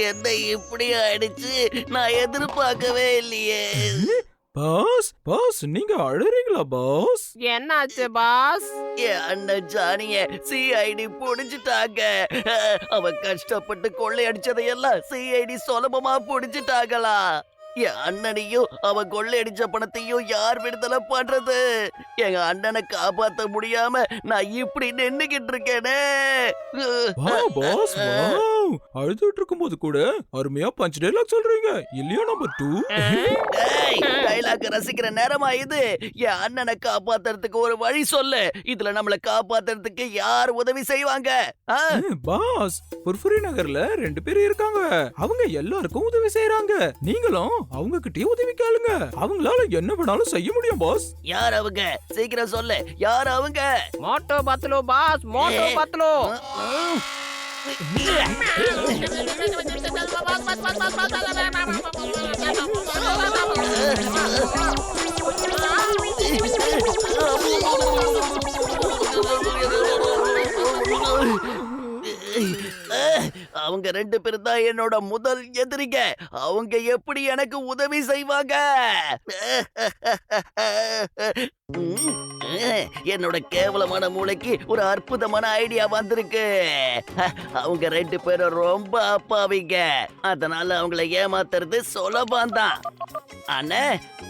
என்ன இப்படி ஆயிடுச்சு, நான் எதிர்பார்க்கவே இல்லையே. பாஸ் பாஸ் நீங்க அழறீங்களா பாஸ்? என்னாச்சு பாஸ்? என் அண்ணன் ஜானிய சிஐடி புடிச்சிட்டாங்க. அவன் கஷ்டப்பட்டு கொள்ளையடிச்சதையெல்லாம் சிஐடி சுலபமா புடிச்சிட்டாங்களா? என் அண்ணனையும் அவன் கொள்ளையடிச்ச பணத்தையும் யார் விடுதலை பண்றது? எங்க அண்ணனை காப்பாத்த முடியாம நான் இப்படி நின்னுகிட்டு இருக்கேனே. பாஸ் அழுதுட்டு இருக்கும்போது கூட அருமையா பஞ்ச் டைலாக் சொல்றீங்க இல்லையா? நம்பர் 2 டைலாக் ரசிக்கிற நேரமா இது? என் அண்ணனை காப்பாத்துறதுக்கு ஒரு வழி சொல்லு. இதுல நம்மள காப்பாத்துறதுக்கு யார் உதவி செய்வாங்க? பாஸ் புர்ஃபுரி நகர்ல 2 பேர் இருக்காங்க. அவங்க எல்லாருக்கும் உதவி செய்யறாங்க. நீங்களும் அவங்க கிட்டே உதவி கேளுங்க. அவங்களால என்ன வேணாலும் செய்ய முடியும் பாஸ். யார் அவங்க? சீக்கிரம் சொல்லு. யார் அவங்க? மோட்டோ பத்லு பாஸ், மோட்டோ பத்லு. அவங்க 2 பேரும் தான் என்னோட முதல் எதிரிங்க. அவங்க எப்படி எனக்கு உதவி செய்வாங்க? என்னோட கேவலமான மூளைக்கு ஒரு அற்புதமான ஐடியா வந்திருக்கு. அவங்க 2 பேரும் ரொம்ப அப்பாவிங்க. அதனால அவங்கள ஏமாத்துறது சுலபம் தான். அண்ணே,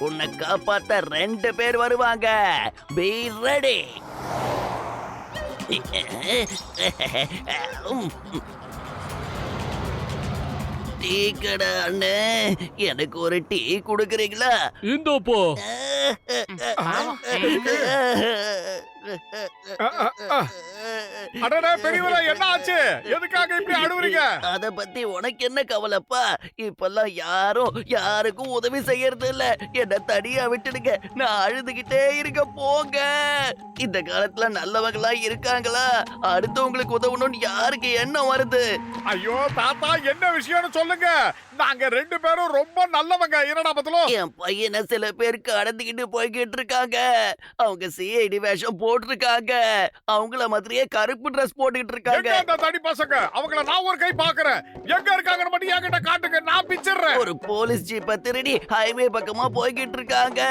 உன்னை காப்பாத்த 2 பேர் வருவாங்க. Be ready. டீ கடை அண்ணே, எனக்கு ஒரு டீ குடுக்கறீங்களா? இந்தோப்போ. அடடே பெரியவரே, என்ன ஆச்சு? எதுக்காக இப்படி அழுவுறீங்க? அத பத்தி உனக்கு என்ன கவலைப்பா? இப்பெல்லாம் யாரும் யாருக்கும் உதவி செய்யறது இல்ல. என்ன தனியா விட்டுடுங்க. நான் அழுதுகிட்டே இருக்க போங்க. இந்த காலத்துல நல்லவங்களா இருக்காங்களா? அடுத்தவங்களுக்கு உதவணும்னு யாருக்கு எண்ணம் வருது? ஐயோ தாத்தா, என்ன விஷயம்னு சொல்லுங்க. நாங்க 2 பேரும் ரொம்ப நல்லவங்க. என்னடா பத்தலும்? என் பையனை சில பேர் கடத்திக்கிட்டு போய்கிட்டு இருக்காங்க. அவங்க சிஐடி வேஷம் போட்டிருக்காங்க. அவங்கள மாதிரியே கருப்பு ட்ரெஸ் போட்டுக்கிட்டு இருக்காங்க. எங்க அந்த தடி பசங்க? அவங்கள நான் ஒரு கை பாக்குறேன். எங்க இருக்காங்கன்னு மட்டும் என்கிட்ட காட்டுங்க, நான் பிச்சிடுறேன். ஒரு போலீஸ் ஜீப்பை திருடி ஹைவே பக்கமா போய்கிட்டு இருக்காங்க.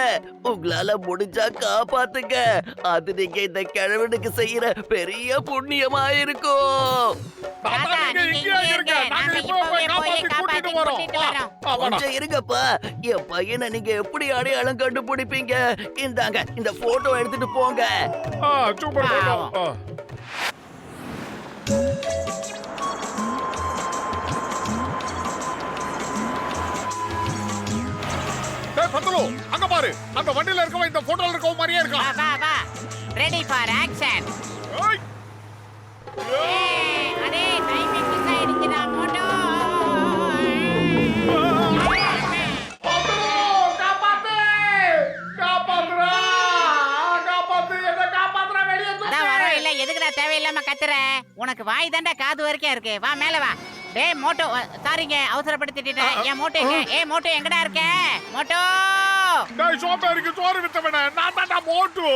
உங்களால முடிஞ்சா காப்பாத்துங்க. அது நீங்க இந்த கிழவனுக்கு செய்யற பெரிய புண்ணியமா இருக்கும். தாத்தா, நீங்க இங்கேயே இருங்க. நாங்க இப்போ போய் காப்பாத்தி கூட்டிட்டு வரோம். கொஞ்சம் இருங்கப்பா. என் பையனை நீங்க எப்படி அடையாளம் கண்டுபிடிப்பீங்க? இந்தாங்க, இந்த போட்டோ எடுத்துட்டு போங்க. Super photo. பத்தலு, அங்க பாரு. அந்த வண்டியில இருக்கவன் இந்த போட்டோல இருக்கவன் மாதிரியே இருக்கான். வா வா, ரெடி ஃபார் ஆக்ஷன். அடே டைமிங் மிஸ் ஆயிடுச்சுடா மோட்டோ. எதுக்குடா தேவையில்லாம கத்துற? உனக்கு வாய் தாண்டா காது வரைக்கும் இருக்கு. வா மேல வா. டேய் மோட்டோ, சாரிங்க அவசரப்படுத்திட்டேன். என் மோட்டோ எங்க? மோட்டோ எங்கடா இருக்க? மோட்டோ டேய் சோம்பேறிக்கு சோறு வித்தவனே, நான் தான்டா மோட்டோ.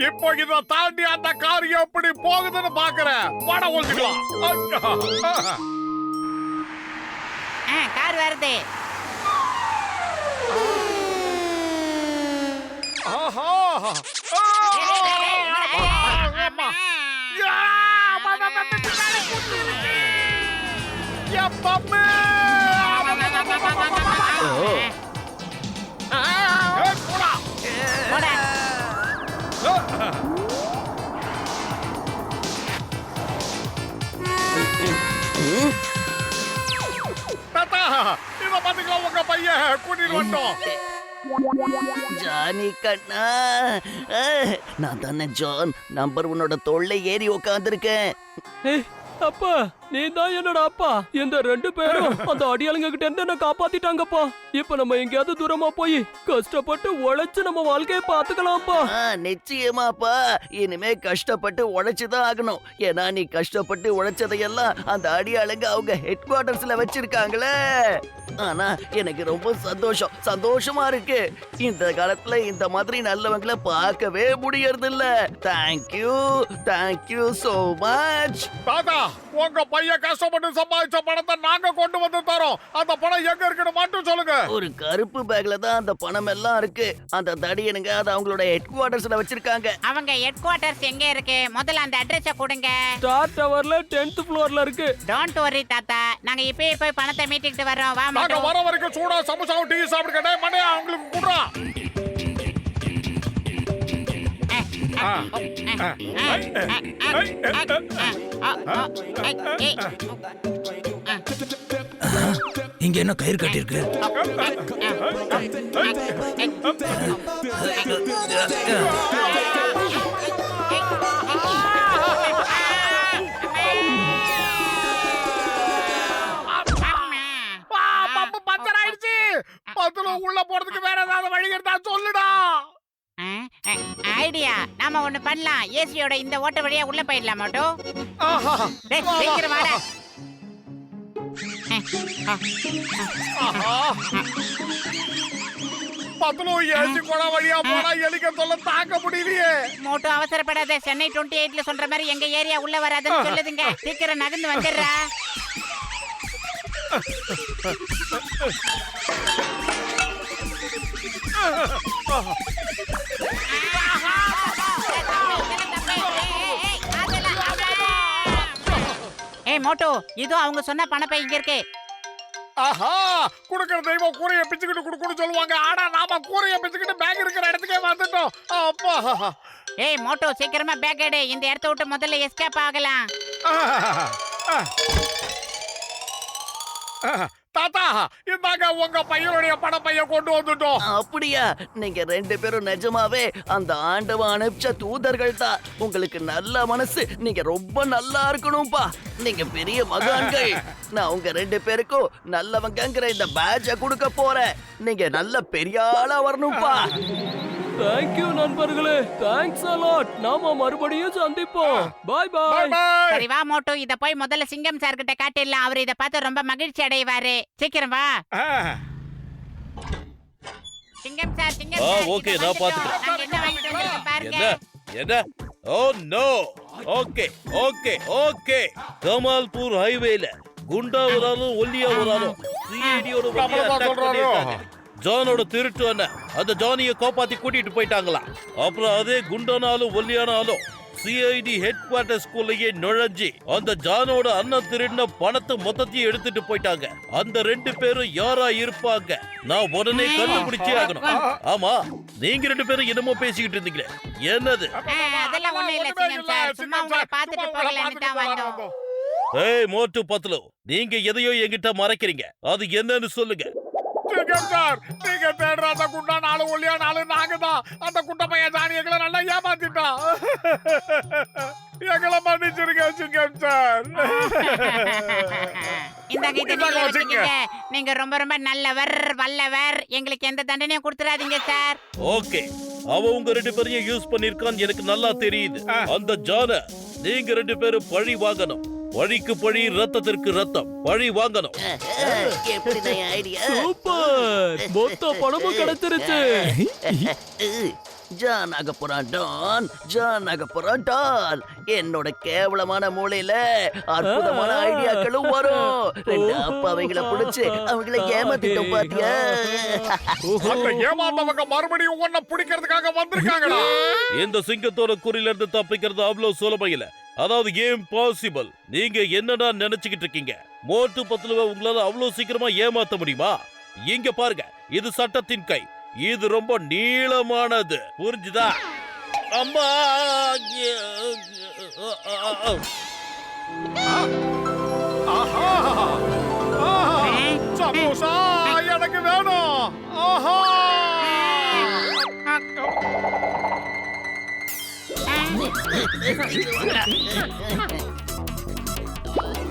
இப்போ இத தாண்டி அந்த கார் எப்படி போகுதுன்னு பாக்குறேன். பட ஒழிச்சுக்கலாம். கார் வருது. இத பாத்தீங்களா, உங்க பையன் கூட்டிட்டு வந்தோம். ஜானி கண்ணா, நான் தானே ஜான். நம்பர் 1 தோள்ல ஏறி உட்கார்ந்திருக்கேன். அப்பா நீ தான் என்னோட அப்பா. இந்த 2 பேரும் அந்த அடியாளுங்க கிட்ட இருந்து என்ன காப்பாத்திட்டாங்கப்பா. இப்ப நம்ம எங்கேயாவது தூரமா போய் கஷ்டப்பட்டு உழைச்சு நம்ம வாழ்க்கைய பாத்துக்கலாம்ப்பா. நிச்சயமாப்பா, இனிமே கஷ்டப்பட்டு உழைச்சுதான் ஆகணும். ஏன்னா நீ கஷ்டப்பட்டு உழைச்சதையெல்லாம் அந்த அடியாளுங்க அவங்க ஹெட் குவார்டர்ஸ்ல வச்சிருக்காங்களே. ஆனா எனக்கு ரொம்ப சந்தோஷமா இருக்கு. இந்த காலத்துல இந்த மாதிரி நல்லவங்களை பார்க்கவே முடியறது இல்ல. Thank you so much. தாத்தா, உங்க பையன் கஷ்டப்பட்டு சம்பாதிச்ச பணத்தை நாங்க கொண்டு வந்து தரோம். அந்த பணம் எங்க இருக்குன்னு மட்டும் சொல்லுங்க. ஒரு கருப்பு பேக்ல தான் அந்த பணம் எல்லாம் இருக்கு. அந்த தடியனுங்க அது அவங்களோட ஹெட் குவார்டர்ஸ்ல வச்சிருக்காங்க. அவங்க ஹெட் குவார்டர்ஸ் எங்க இருக்கு? முதல்ல அந்த அட்ரஸ கொடுங்க. ஸ்டார் டவர்ல 10th ஃப்ளோர்ல இருக்கு. டோன்ட் வரி தாத்தா, நாங்க இப்பவே போய் பணத்தை மீட்டிட்டு வரோம். வா நாங்க மோட்டு. வர வரைக்கும் சூடா சமோசாவும் டீ சாப்பிட்டு டேய் மணி அவங்களுக்கு குடுறா. இங்க என்ன கயிறு கட்டிருக்கு? பத்துல உள்ள போறதுக்கு வேற ஏதாவது வழி இருந்தா சொல்லுடா. ஐடியா, நாம ஒண்ணு பண்ணலாம். ஏசியோட இந்த ஓட்ட வழியா உள்ள போயிடலாம் மோட்டு. ஆஹா. டேய் சீக்கிரம் வாடா. பத்துல ஏசி கொட வழியா போனா எலிக்க தொல்லை தாக்க முடியலையே. மோட்டு அவசரப்படாத. சென்னை 28ல சொல்ற மாதிரி எங்க ஏரியா உள்ள வராதுன்னு சொல்லுதுங்க. சீக்கிரம் நகர்ந்து வந்துடுறா. ஏய் மோட்டு, இதோ அவங்க சொன்ன பணப்பை இங்க இருக்கு. ஆஹா, குடுக்கிற தெய்வம் கூரைய பிச்சுக்கிட்டு குடுக்குன்னு சொல்லுவாங்க. ஆனா நாம கூரைய பிச்சுக்கிட்டு பேக் இருக்கிற இடத்துக்கே வந்துட்டோம். அப்பா. ஏய் மோட்டு, சீக்கிரமா பேக் எடு. இந்த இடத்த விட்டு முதல்ல எஸ்கேப் ஆகலாம். தாத்தா, இந்தாங்க உங்க பையனுடைய பணப்பைய கொண்டு வந்துட்டோம். அப்படியா? நீங்க 2 பேரும் நிஜமாவே அந்த ஆண்டவன் அனுப்பிச்ச தூதர்கள் தான். உங்களுக்கு நல்ல மனசு. நீங்க ரொம்ப நல்லா இருக்கணும்பா. நீங்க பெரிய மகான்கள். நான் உங்க 2 பேருக்கும் நல்லவங்கங்கிற இந்த பேட்ச கொடுக்க போறேன். நீங்க நல்ல பெரிய ஆளா வரணும்பா. தேங்க்யூ நண்பர்களே. Thanks a lot. நாம மறுபடியும் சந்திப்போம். Bye bye. பை. சரி வா மோட்டு, இத போய் முதல்ல சிங்கம் சார் கிட்ட காட்டிடலாம். அவர் இத பார்த்து ரொம்ப மகிழ்ச்சி அடைவாரு. சீக்கிரம் வா. சிங்கம் சார், சிங்கம் சார். ஓகே, இதோ நான் வந்துட்டோம். பாத்துக்கிறேன். நாங்க என்ன வாங்கிட்டு வந்திருக்கோம் பாருங்க. என்ன ஓ நோ. ஓகே கமால்பூர் ஹைவேல குண்டா வராலும் ஒல்லியா வராலும் சிஐடியோட சொல்றாங்க. ஜானோட திருட்டு அண்ணன் அந்த ஜானிய காப்பாத்தி கூட்டிட்டு போயிட்டாங்களா. அப்புறம் அதே குண்டானாலும் ஒல்லியானாலும் சிஐடி ஹெட் குவார்டர் ஸ்கூல்லையே நுழைஞ்சி அந்த ஜானோட அண்ணன் திருடின பணத்தை மொத்தத்தையும் எடுத்துட்டு போயிட்டாங்க. அந்த 2 பேரும் யாரா இருப்பாங்க? நான் உடனே கண்டுபிடிச்சே ஆகணும். ஆமா, நீங்க 2 பேரும் என்னமோ பேசிக்கிட்டு இருந்தீங்களே, என்னது? அதெல்லாம் ஒண்ணும் இல்ல சிங்கம் சார். சும்மா உங்களை பார்த்துட்டு போகலாம்னு தான் வந்தோம். ஏய் மோட்டு பத்லு, நீங்க எதையோ என்கிட்ட மறைக்கிறீங்க. அது என்னன்னு சொல்லுங்க. சிங்கம் சார், நீங்க தேடுற அந்த குண்டா நாலு ஒல்லியா நாலு நாங்க தான். அந்த குண்ட பையன் ஜானி எங்களை நல்லா ஏமாத்திட்டான். எங்களை மன்னிச்சிருங்க சிங்கம் சார். இந்தாங்க இதை நீங்க வச்சுக்கங்க. நீங்க ரொம்ப ரொம்ப நல்லவர், வல்லவர். எங்களுக்கு எந்த தண்டனையும் கொடுத்துறாதீங்க சார். ஓகே, அவ உங்க 2 பேரையும் யூஸ் பண்ணிருக்கான்னு எனக்கு நல்லா தெரியுது. அந்த ஜான நீங்க 2 பேரும் பழி வாங்கணும். பழிக்கு பழி, ரத்தத்திற்கு ரத்தம். பழி வாங்கணும். எப்படி ஐடியா? சூப்பர். மொத்த பணமும் கிடைச்சிருச்சு. ஜான் ஆகப்போறான் டான். என்னோட கேவலமான மூளையில அற்புதமான ஐடியாக்களும் வரும். 2 அப்பாவைகளை பிடிச்சு அவங்களை ஏமாத்திட்டோம் பாத்தியா? அந்த ஏமாந்தவங்க மறுபடியும் உன்னை பிடிக்கிறதுக்காக வந்திருக்காங்களா? இந்த சிங்கத்தோட குறியில இருந்து தப்பிக்கிறது அவ்வளவு சுலபம் இல்ல. அதாவது இம்பாசிபிள். நீங்க என்னடா நினைச்சுக்கிட்டு இருக்கீங்க? மோட்டு பத்லுவை உங்களால அவ்வளவு சீக்கிரமா ஏமாத்த முடியுமா? இங்க பாருங்க, இது சட்டத்தின் கை. இது ரொம்ப நீளமானது, புரிஞ்சுதா? அம்மா, சமோசா எனக்கு வேணும். ஆஹா,